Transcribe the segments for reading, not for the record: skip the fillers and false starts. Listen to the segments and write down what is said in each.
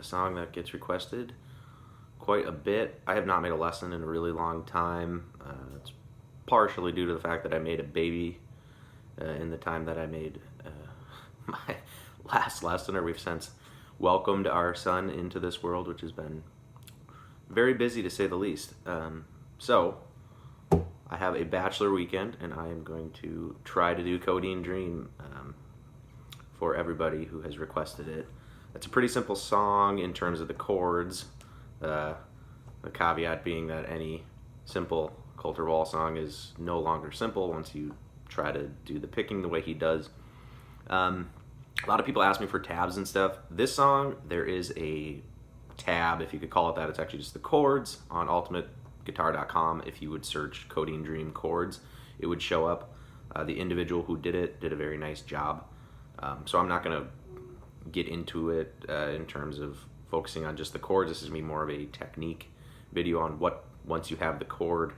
a song that gets requested quite a bit. I have not made a lesson in a really long time. It's partially due to the fact that I made a baby in the time that I made my last lesson, or we've since welcomed our son into this world, which has been very busy to say the least. So I have a bachelor weekend, and I am going to try to do Codeine Dream for everybody who has requested it. It's a pretty simple song in terms of the chords. The caveat being that any simple Colter Wall song is no longer simple once you try to do the picking the way he does. A lot of people ask me for tabs and stuff. This song, there is a tab, if you could call it that. It's actually just the chords on ultimateguitar.com. If you would search Codeine Dream chords, it would show up. The individual who did it did a very nice job. So I'm not going to get into it in terms of focusing on just the chords. This is me more of a technique video on what, once you have the chord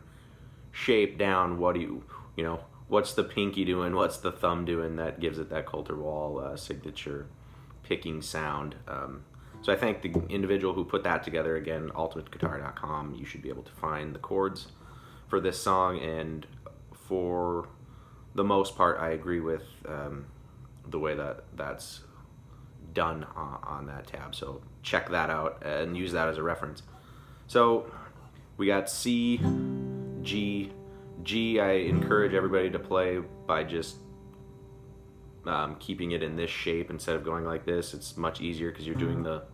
shape down, what do you know, what's the pinky doing, what's the thumb doing that gives it that Colter Wall signature picking sound. So I thank the individual who put that together. Again, ultimateguitar.com. You should be able to find the chords for this song, and for the most part, I agree with the way that that's done on that tab. So check that out and use that as a reference. So we got C, G. G, I encourage everybody to play by just keeping it in this shape instead of going like this. It's much easier because you're doing the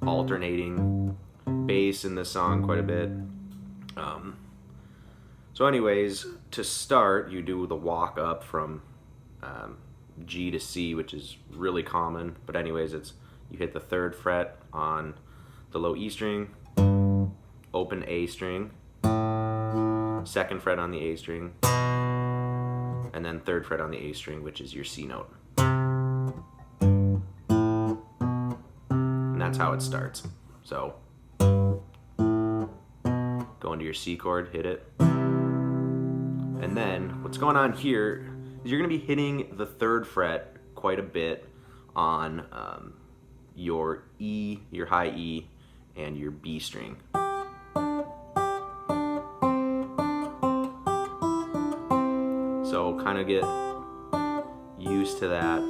alternating bass in this song quite a bit. So anyways, to start, you do the walk up from G to C, which is really common. But anyways, it's you hit the 3rd fret on the low E string, open A string, 2nd fret on the A string, and then 3rd fret on the A string, which is your C note. And that's how it starts. So go into your C chord, hit it. And then what's going on here is you're going to be hitting the 3rd fret quite a bit on your E, your high E, and your B string. So kind of get used to that.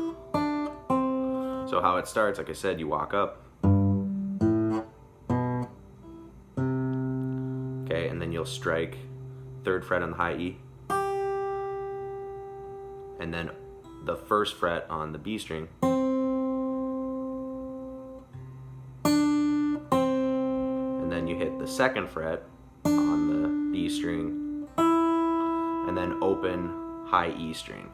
So how it starts, like I said, you walk up. Okay, and then you'll strike 3rd fret on the high E. And then the 1st fret on the B string. And then you hit the 2nd fret on the B string. And then open high E string.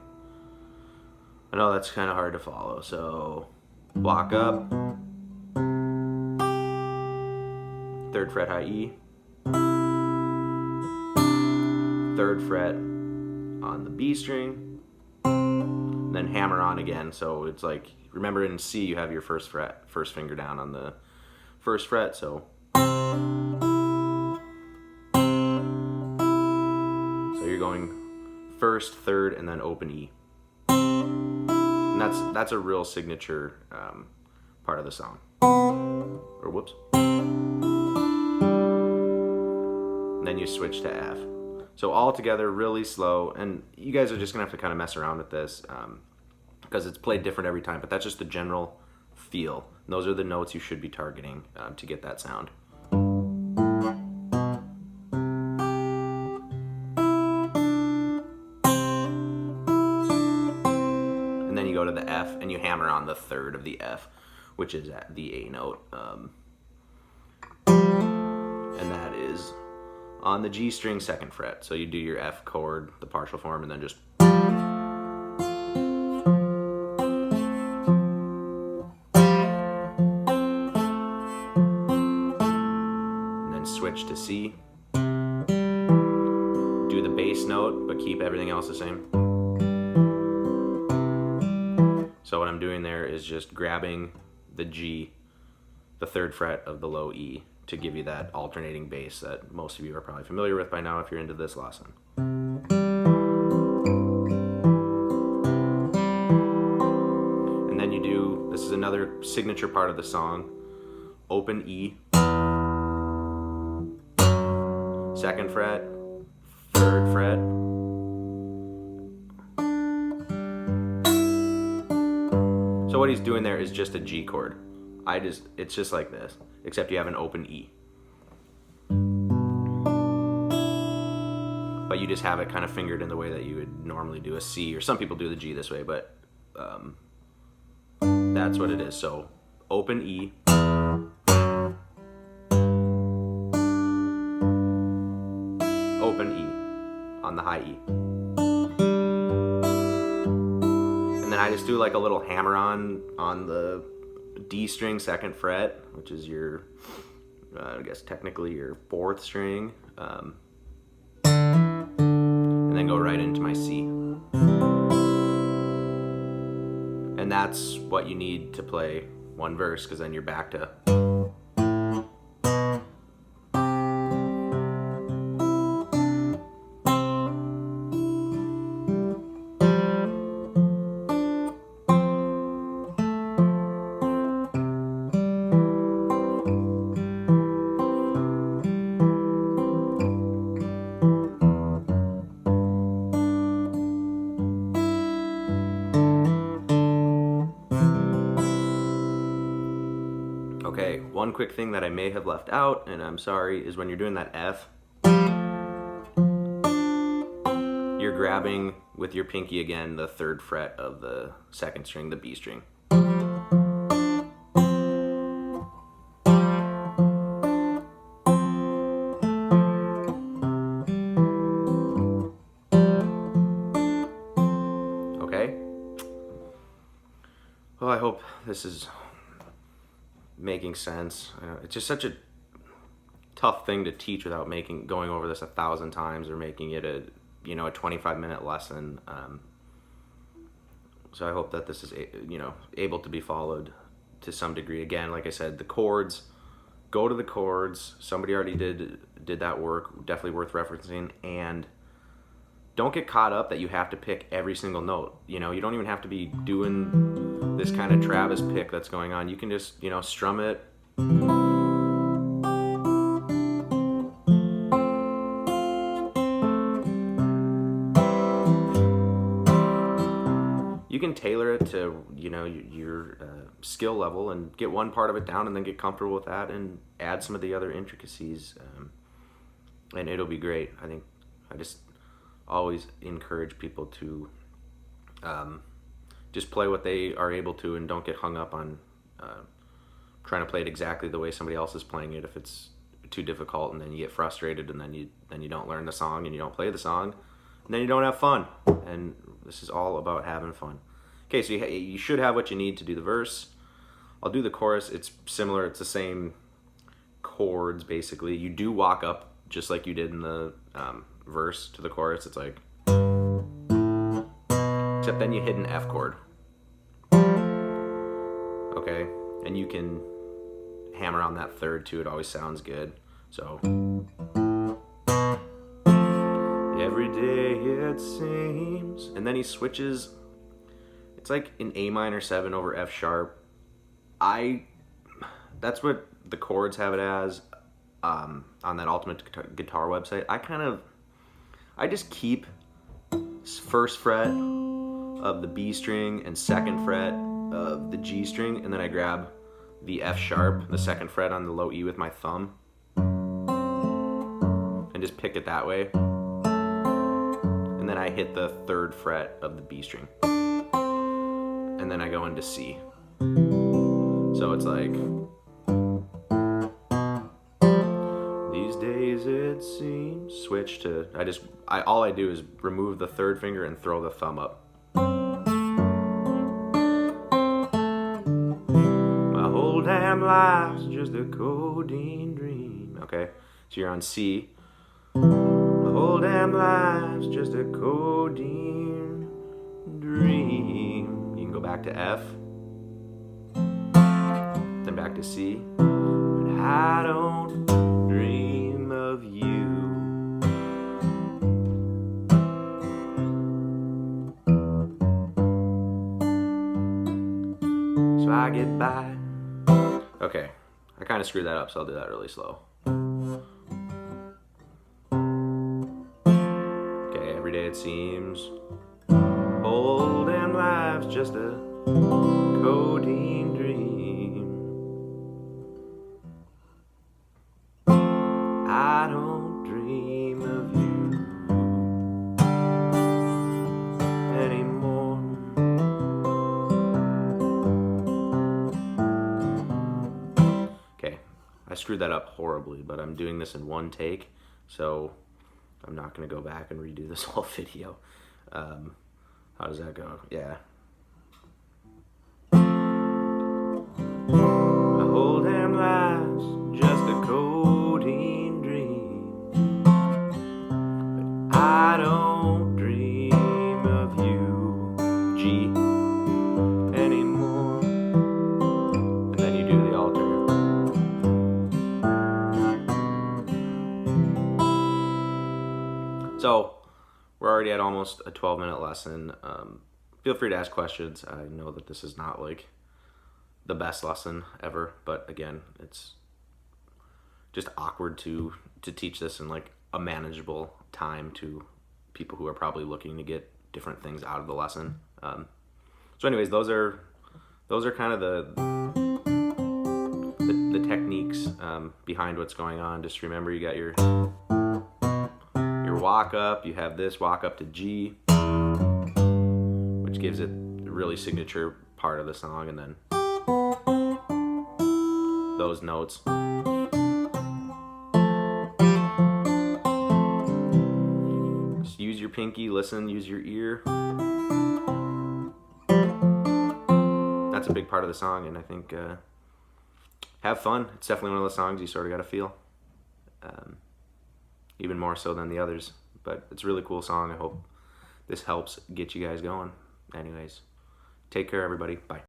I know that's kind of hard to follow, so walk up, 3rd fret high E, 3rd fret on the B string, then hammer on again. So it's like, remember in C you have your 1st fret, 1st finger down on the 1st fret, so you're going 1st, 3rd, and then open E. And that's a real signature part of the song. Or whoops. And then you switch to F. So all together, really slow, and you guys are just gonna have to kind of mess around with this because it's played different every time, but that's just the general feel. And those are the notes you should be targeting to get that sound. Go to the F and you hammer on the 3rd of the F, which is at the A note, and that is on the G string 2nd fret. So you do your F chord, the partial form, and then just and then switch to C, do the bass note but keep everything else the same. So what I'm doing there is just grabbing the G, the 3rd fret of the low E, to give you that alternating bass that most of you are probably familiar with by now if you're into this lesson. And then you do, this is another signature part of the song, open E, 2nd fret, 3rd fret, so what he's doing there is just a G chord. It's just like this, except you have an open E. But you just have it kind of fingered in the way that you would normally do a C, or some people do the G this way, but that's what it is. So open E, open E on the high E. And then I just do like a little hammer on the D string 2nd fret, which is your, I guess technically your 4th string. And then go right into my C. And that's what you need to play one verse, because then you're back to. Okay, one quick thing that I may have left out, and I'm sorry, is when you're doing that F, you're grabbing with your pinky again the 3rd fret of the 2nd string, the B string. Okay? Well, I hope this is making sense. It's just such a tough thing to teach without going over this 1,000 times or making it a 25-minute lesson. So I hope that this is able to be followed to some degree. Again, like I said, the chords, go to the chords. Somebody already did that work, definitely worth referencing. And don't get caught up that you have to pick every single note. You don't even have to be doing this kind of Travis pick that's going on. You can just, strum it. You can tailor it to, your skill level and get one part of it down and then get comfortable with that and add some of the other intricacies. And it'll be great. I think I just always encourage people to just play what they are able to, and don't get hung up on trying to play it exactly the way somebody else is playing it if it's too difficult, and then you get frustrated, and then you don't learn the song and you don't play the song, and then you don't have fun. And this is all about having fun. Okay, so you should have what you need to do the verse. I'll do the chorus. It's similar. It's the same chords basically. You do walk up just like you did in the verse to the chorus. It's like, except then you hit an F chord. Okay, and you can hammer on that 3rd too. It always sounds good. So every day it seems, and then he switches. It's like an A minor 7 over F sharp. That's what the chords have it as on that Ultimate Guitar website. I just keep 1st fret of the B string and 2nd fret of the G string, and then I grab the F sharp, the 2nd fret on the low E with my thumb, and just pick it that way. And then I hit the 3rd fret of the B string, and then I go into C. So it's like, these days it seems, switch to, all I do is remove the 3rd finger and throw the thumb up. My whole damn life's just a codeine dream. Okay, so you're on C. My whole damn life's just a codeine dream. You can go back to F, then back to C. But I don't dream of you. So I get by. Okay, I kind of screwed that up, so I'll do that really slow. Okay, every day it seems holding life's just a codeine dream. I don't dream of you anymore. Okay, I screwed that up horribly, but I'm doing this in one take, so I'm not going to go back and redo this whole video. How does that go? Yeah. I hold him life's just a codeine dream, but I don't dream of you, G, anymore. And then you do the alter. So we're already at almost a 12-minute lesson. Feel free to ask questions. I know that this is not like the best lesson ever, but again, it's just awkward to teach this in like a manageable time to people who are probably looking to get different things out of the lesson. So anyways, those are kind of the techniques behind what's going on. Just remember, you got your walk up, you have this walk up to G, which gives it a really signature part of the song, and then those notes. Just use your pinky, listen, use your ear. That's a big part of the song, and I think have fun. It's definitely one of those songs you sort of got to feel. Even more so than the others, but it's a really cool song. I hope this helps get you guys going. Anyways, take care, everybody. Bye.